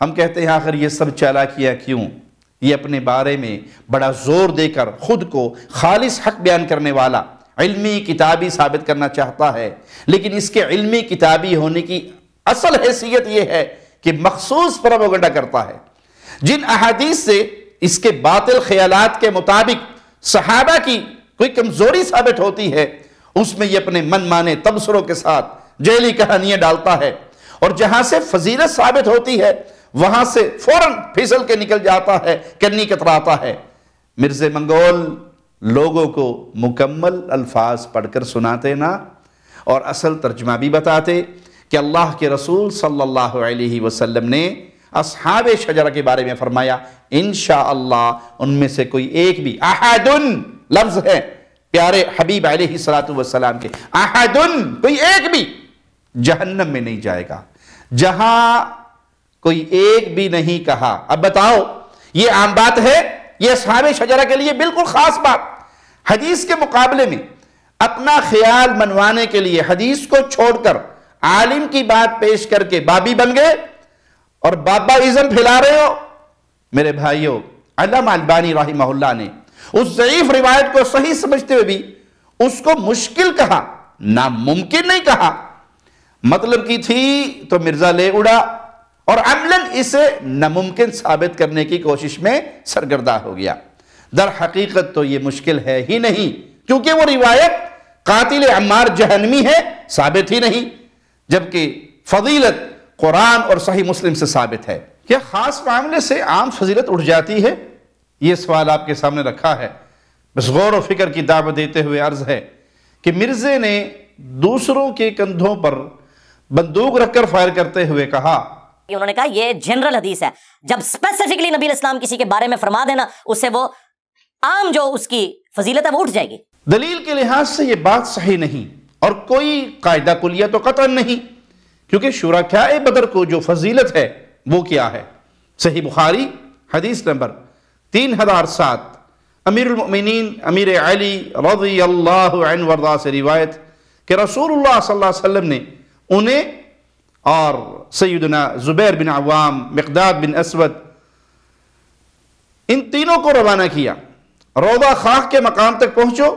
ہم کہتے ہیں آخر یہ سب چالاکیاں کیوں؟ یہ اپنے بارے میں بڑا زور دے کر خود کو خالص حق بیان کرنے والا علمی کتابی ثابت کرنا چاہتا ہے، لیکن اس کے علمی کتابی ہونے کی اصل حیثیت یہ ہے کہ مخصوص پروپیگنڈا کرتا ہے۔ جن احادیث سے اس کے باطل خیالات کے مطابق صحابہ کی کوئی کمزوری ثابت ہوتی ہے، اس میں یہ اپنے من مانے تبصروں کے ساتھ جعلی کہانیاں ڈالتا ہے، اور جہاں سے فضیلت ثابت ہوتی ہے وہاں سے فوراً پھسل کے نکل جاتا ہے، کنی کتراتا ہے۔ مرزا منگول لوگوں کو مکمل الفاظ پڑھ کر سناتے نا، اور اصل ترجمہ بھی بتاتے کہ اللہ کے رسول صلی اللہ علیہ وسلم نے اصحاب شجرہ کے بارے میں فرمایا انشاءاللہ ان میں سے کوئی ایک بھی، احدن لفظ ہے پیارے حبیب علیہ السلام کے، احدن کوئی ایک بھی جہنم میں نہیں جائے گا۔ جہاں کوئی ایک بھی نہیں کہا، اب بتاؤ یہ عام بات ہے، یہ اصحاب شجرہ کے لیے بالکل خاص بات۔ حدیث کے مقابلے میں اپنا خیال منوانے کے لیے حدیث کو چھوڑ کر عالم کی بات پیش کر کے بابی بن گئے اور بابا ازم پھیلا رہے ہو۔ میرے بھائیو، علامہ البانی رحمہ اللہ نے اس ضعیف روایت کو صحیح سمجھتے ہوئے بھی اس کو مشکل کہا، ناممکن نہیں کہا۔ مطلب کی تھی تو مرزا لے اڑا اور عملاً اسے ناممکن ثابت کرنے کی کوشش میں سرگردہ ہو گیا۔ در حقیقت تو یہ مشکل ہے ہی نہیں، کیونکہ وہ روایت قاتل عمار جہنمی ہے ثابت ہی نہیں، جبکہ فضیلت قرآن اور صحیح مسلم سے ثابت ہے۔ کیا خاص معاملے سے عام فضیلت اٹھ جاتی ہے؟ یہ سوال آپ کے سامنے رکھا ہے۔ بس غور و فکر کی دعوت دیتے ہوئے عرض ہے کہ مرزے نے دوسروں کے کندھوں پر بندوق رکھ کر فائر کرتے ہوئے کہا، انہوں نے کہا یہ جنرل حدیث ہے، جب اسپیسیفکلی نبی اسلام کسی کے بارے میں فرما دینا، اس سے وہ عام جو اس کی فضیلت ہے وہ اٹھ جائے گی۔ دلیل کے لحاظ سے یہ بات صحیح نہیں اور کوئی قاعدہ کلیہ تو قطعا نہیں، کیونکہ شرکاء بدر کو جو فضیلت ہے وہ کیا ہے؟ صحیح بخاری حدیث نمبر 3007 امیر المؤمنین امیر علی رضی اللہ عنہ وارضاہ سے روایت کہ رسول اللہ صلی اللہ علیہ وسلم نے انہیں اور سیدنا زبیر بن عوام، مقداد بن اسود، ان تینوں کو روانہ کیا۔ روضہ خاک کے مقام تک پہنچو،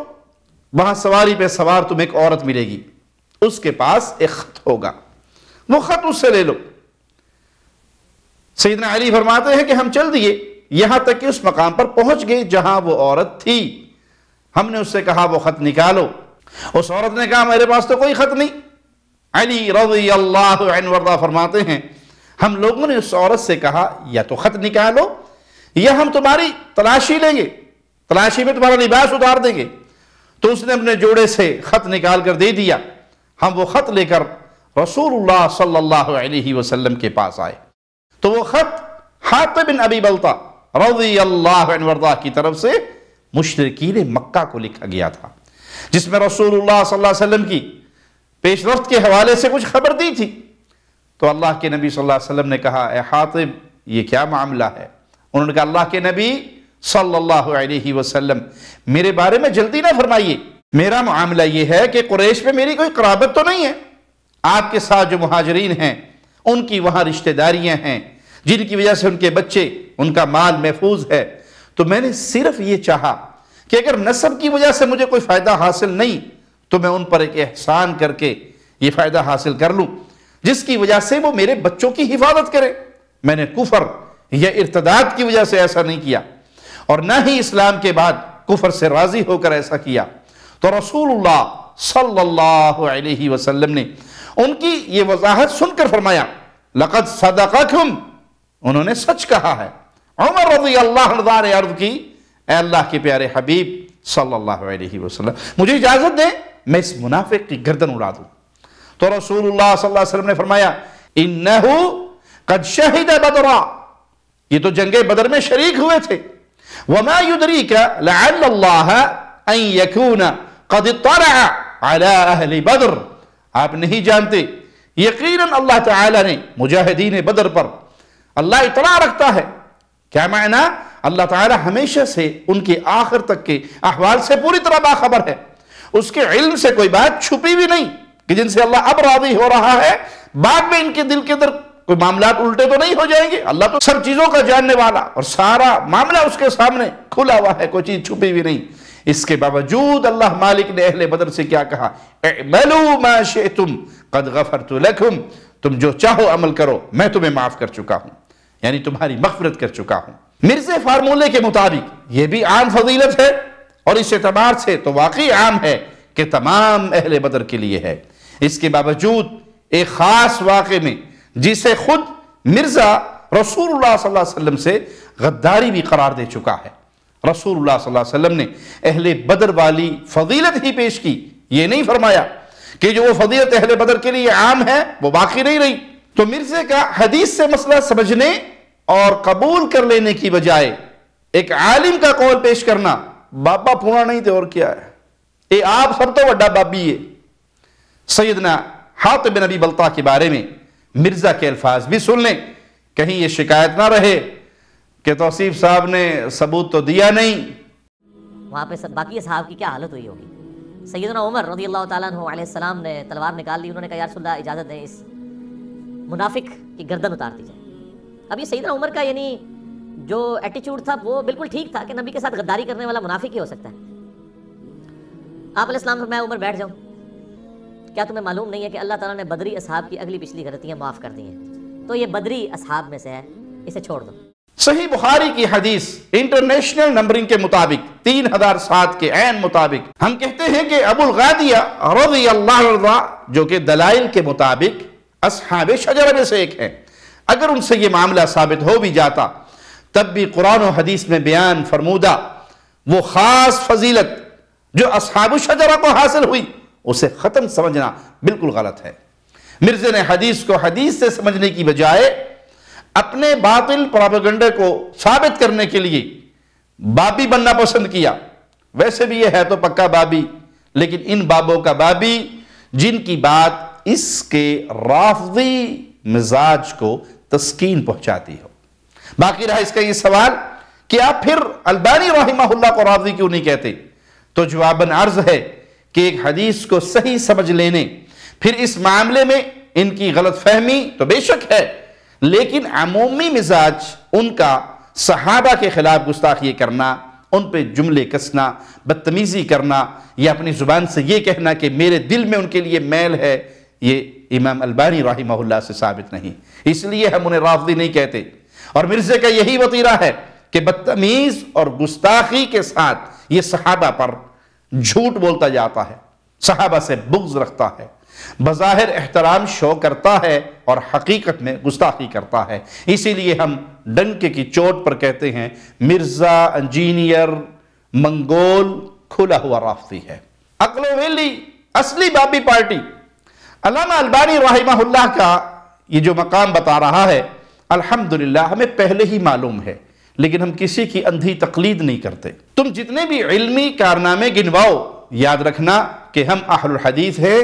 وہاں سواری پہ سوار تم ایک عورت ملے گی، اس کے پاس ایک خط ہوگا، وہ خط اس سے لے لو۔ سیدنا علی فرماتے ہیں کہ ہم چل دیے یہاں تک کہ اس مقام پر پہنچ گئے جہاں وہ عورت تھی۔ ہم نے اس سے کہا وہ خط نکالو، اس عورت نے کہا میرے پاس تو کوئی خط نہیں۔ علی رضی اللہ عنہ وارضاہ فرماتے ہیں ہم لوگوں نے اس عورت سے کہا یا تو خط نکالو یا ہم تمہاری تلاشی لیں گے، تلاشی میں تمہارا لباس اتار دیں گے۔ تو اس نے اپنے جوڑے سے خط نکال کر دے دیا۔ ہم وہ خط لے کر رسول اللہ صلی اللہ علیہ وسلم کے پاس آئے تو وہ خط حاطب بن ابی بلتہ رضی اللہ عنہ وارضاہ کی طرف سے مشرکین مکہ کو لکھا گیا تھا، جس میں رسول اللہ صلی اللہ علیہ وسلم کی پیش رفت کے حوالے سے کچھ خبر دی تھی، تو اللہ کے نبی صلی اللہ علیہ وسلم نے کہا اے حاطب یہ کیا معاملہ ہے؟ انہوں نے کہا اللہ کے نبی صلی اللہ علیہ وسلم میرے بارے میں جلدی نہ فرمائیے، میرا معاملہ یہ ہے کہ قریش میں میری کوئی قرابت تو نہیں ہے، آپ کے ساتھ جو مہاجرین ہیں ان کی وہاں رشتہ داریاں ہیں جن کی وجہ سے ان کے بچے ان کا مال محفوظ ہے، تو میں نے صرف یہ چاہا کہ اگر نسب کی وجہ سے مجھے کوئی فائدہ حاصل نہیں تو میں ان پر ایک احسان کر کے یہ فائدہ حاصل کر لوں جس کی وجہ سے وہ میرے بچوں کی حفاظت کرے۔ میں نے کفر یا ارتداد کی وجہ سے ایسا نہیں کیا اور نہ ہی اسلام کے بعد کفر سے راضی ہو کر ایسا کیا۔ تو رسول اللہ صلی اللہ علیہ وسلم نے ان کی یہ وضاحت سن کر فرمایا لقد صدقکم، انہوں نے سچ کہا ہے۔ عمر رضی اللہ عنہ نے عرض کی اے اللہ کے پیارے حبیب صلی اللہ علیہ وسلم مجھے اجازت دیں میں اس منافق کی گردن اڑا دوں۔ تو رسول اللہ صلی اللہ علیہ وسلم نے فرمایا انہو قد شہد بدرا، یہ تو جنگ بدر میں شریک ہوئے تھے۔ وما يدريك لعل الله ان يكون قد اطلع على اہل بدر، آپ نہیں جانتے یقیناً اللہ تعالی نے مجاہدین بدر پر اللہ اطلاع رکھتا ہے۔ کیا معنی؟ اللہ تعالی ہمیشہ سے ان کے آخر تک کے احوال سے پوری طرح باخبر ہے، اس کے علم سے کوئی بات چھپی بھی نہیں کہ جن سے اللہ اب راضی ہو رہا ہے بعد میں ان کے دل کے اندر کوئی معاملات الٹے تو نہیں ہو جائیں گے۔ اللہ تو سب چیزوں کا جاننے والا اور سارا معاملہ اس کے سامنے کھلا ہوا ہے، کوئی چیز چھپی بھی نہیں۔ اس کے باوجود اللہ مالک نے اہل بدر سے کیا کہا اعملوا ما شئتم قد غفرت لکم، تم جو چاہو عمل کرو میں تمہیں معاف کر چکا ہوں، یعنی تمہاری مغفرت کر چکا ہوں۔ مرزا فارمولے کے مطابق یہ بھی عام فضیلت ہے اور اس اعتبار سے تو واقعی عام ہے کہ تمام اہل بدر کے لیے ہے۔ اس کے باوجود ایک خاص واقعے میں جسے خود مرزا رسول اللہ صلی اللہ علیہ وسلم سے غداری بھی قرار دے چکا ہے، رسول اللہ صلی اللہ علیہ وسلم نے اہل بدر والی فضیلت ہی پیش کی، یہ نہیں فرمایا کہ جو وہ فضیلت اہل بدر کے لیے عام ہے وہ باقی نہیں رہی۔ تو مرزا کا حدیث سے مسئلہ سمجھنے اور قبول کر لینے کی بجائے ایک عالم کا قول پیش کرنا بابا پونا نہیں تھے اور کیا ہے، اے آپ سب تو وڈا بابی ہے۔ سیدنا حاطب بن ابی بلتہ کے بارے میں مرزا کے الفاظ بھی سن لیں، کہیں یہ شکایت نہ رہے کہ توصیف صاحب نے ثبوت تو دیا نہیں۔ وہاں پہ باقی اصحاب کی کیا حالت ہوئی ہوگی؟ سیدنا عمر رضی اللہ تعالیٰ عنہ علیہ السلام نے تلوار نکال لی، انہوں نے کہا یا رسول اللہ اجازت دیں اس منافق کی گردن اتار دی جائے۔ اب یہ سیدنا عمر کا یعنی جو ایٹیچیوڈ تھا وہ بالکل ٹھیک تھا کہ نبی کے ساتھ غداری کرنے والا منافق ہی ہو سکتا ہے۔ آپ علیہ السلام فرمایا عمر بیٹھ جاؤ، کیا تمہیں معلوم نہیں ہے کہ اللہ تعالیٰ نے بدری اصحاب کی اگلی پچھلی غلطیاں معاف کر دی ہیں، تو یہ بدری اصحاب میں سے ہے، اسے چھوڑ دو۔ صحیح بخاری کی حدیث انٹرنیشنل نمبرنگ کے مطابق 3007 کے عین مطابق ہم کہتے ہیں کہ ابو الغادیہ رضی اللہ عنہ جو کہ دلائل کے مطابق اصحاب شجرہ میں سے ایک ہیں، اگر ان سے یہ معاملہ ثابت ہو بھی جاتا تب بھی قرآن و حدیث میں بیان فرمودہ وہ خاص فضیلت جو اصحاب الشجرہ کو حاصل ہوئی اسے ختم سمجھنا بالکل غلط ہے۔ مرزا نے حدیث کو حدیث سے سمجھنے کی بجائے اپنے باطل پروپیگنڈے کو ثابت کرنے کے لیے بابی بننا پسند کیا۔ ویسے بھی یہ ہے تو پکا بابی، لیکن ان بابوں کا بابی جن کی بات اس کے رافضی مزاج کو تسکین پہنچاتی ہو۔ باقی رہا اس کا یہ سوال کہ آپ پھر البانی رحمہ اللہ کو رافضی کیوں نہیں کہتے، تو جواباً عرض ہے کہ ایک حدیث کو صحیح سمجھ لینے پھر اس معاملے میں ان کی غلط فہمی تو بے شک ہے، لیکن عمومی مزاج ان کا صحابہ کے خلاف گستاخی کرنا، ان پہ جملے کسنا، بدتمیزی کرنا یا اپنی زبان سے یہ کہنا کہ میرے دل میں ان کے لیے میل ہے، یہ امام البانی رحمہ اللہ سے ثابت نہیں، اس لیے ہم انہیں رافضی نہیں کہتے۔ اور مرزا کا یہی وطیرہ ہے کہ بدتمیز اور گستاخی کے ساتھ یہ صحابہ پر جھوٹ بولتا جاتا ہے، صحابہ سے بغض رکھتا ہے، بظاہر احترام شو کرتا ہے اور حقیقت میں گستاخی کرتا ہے۔ اسی لیے ہم ڈنکے کی چوٹ پر کہتے ہیں مرزا انجینئر منگول کھلا ہوا رافضی ہے۔ عقل و ویلی اصلی بابی پارٹی علامہ البانی رحمہ اللہ کا یہ جو مقام بتا رہا ہے الحمدللہ ہمیں پہلے ہی معلوم ہے، لیکن ہم کسی کی اندھی تقلید نہیں کرتے۔ تم جتنے بھی علمی کارنامے گنواؤ، یاد رکھنا کہ ہم اہل الحدیث ہیں،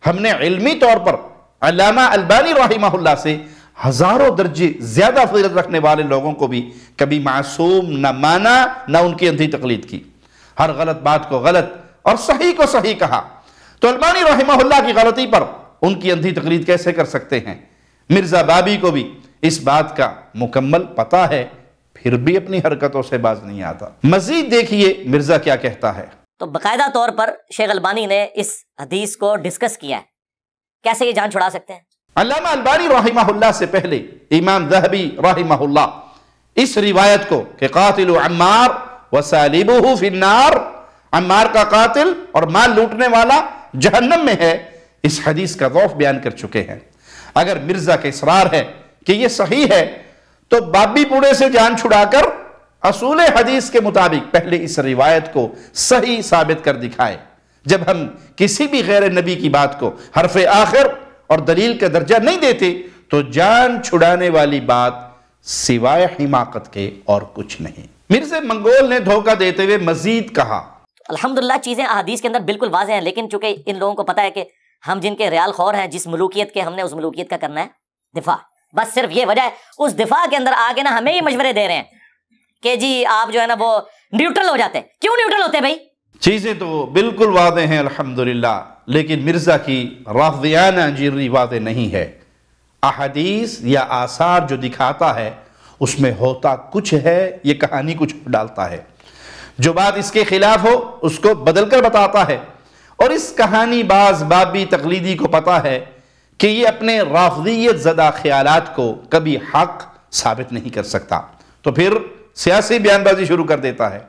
ہم نے علمی طور پر علامہ البانی رحمہ اللہ سے ہزاروں درجے زیادہ فضیلت رکھنے والے لوگوں کو بھی کبھی معصوم نہ مانا نہ ان کی اندھی تقلید کی، ہر غلط بات کو غلط اور صحیح کو صحیح کہا۔ تو البانی رحمہ اللہ کی غلطی پر ان کی اندھی تقلید کیسے کر سکتے ہیں؟ مرزا بابی کو بھی اس بات کا مکمل پتہ ہے، پھر بھی اپنی حرکتوں سے باز نہیں آتا۔ مزید دیکھیے مرزا کیا کہتا ہے۔ تو باقاعدہ طور پر شیخ البانی نے اس حدیث کو ڈسکس کیا ہے، کیسے یہ جان چھڑا سکتے ہیں۔ علامہ البانی رحمہ اللہ سے پہلے امام ذہبی رحمہ اللہ اس روایت کو کہ قاتل عمار وسالبہ فی النار، عمار کا قاتل اور مال لوٹنے والا جہنم میں ہے، اس حدیث کا ضعف بیان کر چکے ہیں۔ اگر مرزا کا اصرار ہے کہ یہ صحیح ہے تو بابی پوڑے سے جان چھڑا کر اصول حدیث کے مطابق پہلے اس روایت کو صحیح ثابت کر دکھائے۔ جب ہم کسی بھی غیر نبی کی بات کو حرف آخر اور دلیل کا درجہ نہیں دیتے تو جان چھڑانے والی بات سوائے حماقت کے اور کچھ نہیں۔ مرزا منگول نے دھوکہ دیتے ہوئے مزید کہا، الحمدللہ چیزیں احادیث کے اندر بالکل واضح ہیں، لیکن چونکہ ان لوگوں کو پتہ ہے کہ ہم جن کے ریال خور ہیں، جس ملوکیت کے، ہم نے اس ملوکیت کا کرنا ہے دفاع، بس صرف یہ وجہ ہے۔ اس دفاع کے اندر آگے نا ہمیں یہ مشورے دے رہے ہیں کہ جی آپ جو ہے نا وہ نیوٹرل ہو جاتے ہیں۔ کیوں نیوٹرل ہوتے ہیں بھائی؟ چیزیں تو بالکل واضح ہیں الحمدللہ، لیکن مرزا کی رافضیانہ انجینئرنگ واضح نہیں ہے۔ احادیث یا آثار جو دکھاتا ہے اس میں ہوتا کچھ ہے، یہ کہانی کچھ ڈالتا ہے۔ جو بات اس کے خلاف ہو اس کو بدل کر بتاتا ہے، اور اس کہانی باز بابی تقلیدی کو پتا ہے کہ یہ اپنے رافضیت زدہ خیالات کو کبھی حق ثابت نہیں کر سکتا، تو پھر سیاسی بیان بازی شروع کر دیتا ہے۔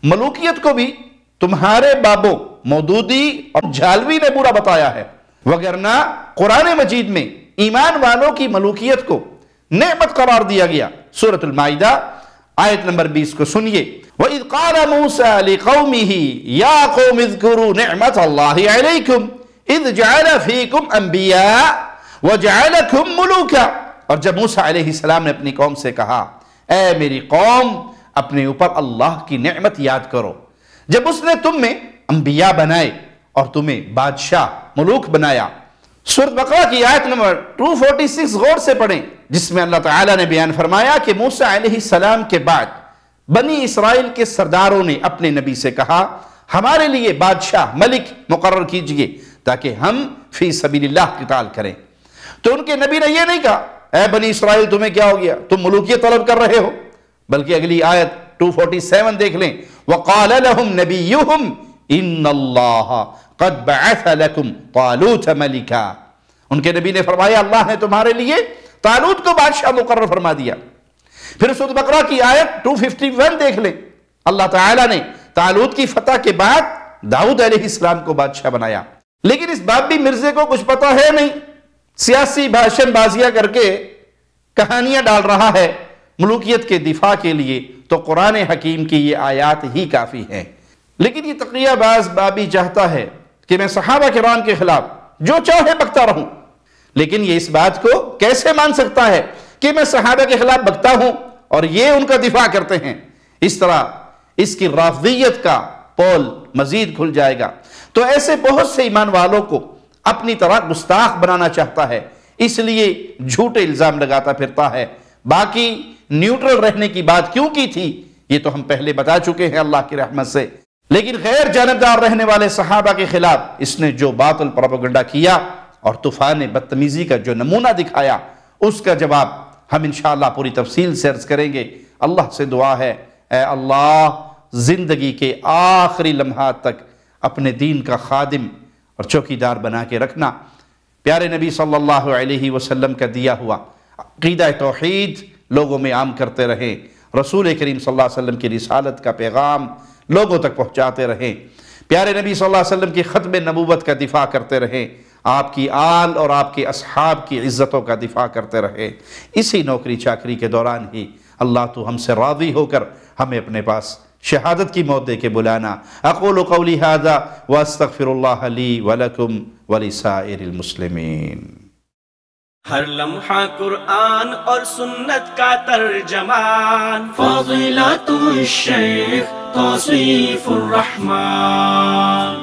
ملوکیت کو بھی تمہارے بابوں مودودی اور جھالوی نے برا بتایا ہے، وگرنہ قرآن مجید میں ایمان والوں کی ملوکیت کو نعمت قرار دیا گیا۔ سورۃ المائدہ آیت نمبر 20 کو سنیے، وَإِذْ قَالَ مُوسَى لِقَوْمِهِ يَا قَوْمِ اذْكُرُوا نِعْمَةَ اللَّهِ عَلَيْكُمْ إِذْ جَعَلَ فِيكُمْ أَنْبِيَاءَ وَجَعَلَكُمْ مُلُوكًا۔ اور جب موسیٰ علیہ السلام نے اپنی قوم سے کہا، اے میری قوم، اپنے اوپر اللہ کی نعمت یاد کرو، جب اس نے تم میں انبیاء بنائے اور تمہیں بادشاہ ملوک بنایا۔ سورۃ بقرہ کی آیت نمبر 246 غور سے پڑھیں، جس میں اللہ تعالیٰ نے بیان فرمایا کہ موسیٰ علیہ السلام کے بعد بنی اسرائیل کے سرداروں نے اپنے نبی سے کہا، ہمارے لیے بادشاہ ملک مقرر کیجئے تاکہ ہم فی سبیل اللہ قتال کریں۔ تو ان کے نبی نے یہ نہیں کہا، اے بنی اسرائیل تمہیں کیا ہو گیا، تم ملوکیت طلب کر رہے ہو، بلکہ اگلی آیت 247 دیکھ لیں، وَقَالَ لَهُمْ نَبِيُّهُمْ إِنَّ اللَّهَ قَدْ بَعَثَ لَكُمْ طَالُوتَ مَلِكًا۔ ان کے نبی نے فرمایا اللہ نے تمہارے لیے طالوت کو بادشاہ مقرر فرما دیا۔ پھر سورۃ بقرہ کی آیت 251 دیکھ لیں، اللہ تعالیٰ نے طالوت کی فتح کے بعد داؤد علیہ السلام کو بادشاہ بنایا۔ لیکن اس بابی مرزے کو کچھ پتہ ہے نہیں، سیاسی بھاشن بازیاں کر کے کہانیاں ڈال رہا ہے ملوکیت کے دفاع کے لیے، تو قرآن حکیم کی یہ آیات ہی کافی ہیں۔ لیکن یہ تقیہ باز بابی چاہتا ہے کہ میں صحابہ کرام کے خلاف جو چاہے بکتا رہوں، لیکن یہ اس بات کو کیسے مان سکتا ہے کہ میں صحابہ کے خلاف بکتا ہوں اور یہ ان کا دفاع کرتے ہیں؟ اس طرح اس کی رافضیت کا پول مزید کھل جائے گا۔ تو ایسے بہت سے ایمان والوں کو اپنی طرح گستاخ بنانا چاہتا ہے، اس لیے جھوٹے الزام لگاتا پھرتا ہے۔ باقی نیوٹرل رہنے کی بات کیوں کی تھی یہ تو ہم پہلے بتا چکے ہیں اللہ کی رحمت سے، لیکن غیر جانبدار رہنے والے صحابہ کے خلاف اس نے جو باطل پروپیگنڈا کیا اور طوفان بدتمیزی کا جو نمونہ دکھایا، اس کا جواب ہم انشاءاللہ پوری تفصیل سے عرض کریں گے۔ اللہ سے دعا ہے، اے اللہ زندگی کے آخری لمحات تک اپنے دین کا خادم اور چوکیدار بنا کے رکھنا، پیارے نبی صلی اللہ علیہ وسلم کا دیا ہوا عقیدہ توحید لوگوں میں عام کرتے رہیں، رسول کریم صلی اللہ علیہ وسلم کی رسالت کا پیغام لوگوں تک پہنچاتے رہیں، پیارے نبی صلی اللہ علیہ وسلم کی ختم نبوت کا دفاع کرتے رہیں، آپ کی آل اور آپ کے اصحاب کی عزتوں کا دفاع کرتے رہیں۔ اسی نوکری چاکری کے دوران ہی اللہ تو ہم سے راضی ہو کر ہمیں اپنے پاس شہادت کی موت دے کے بلانا۔ اقول قولی ھذا واستغفر اللہ لی ولکم ولسائر المسلمین۔ ہر لمحہ قرآن اور سنت کا ترجمان، فضیلت الشیخ توصیف الرحمان۔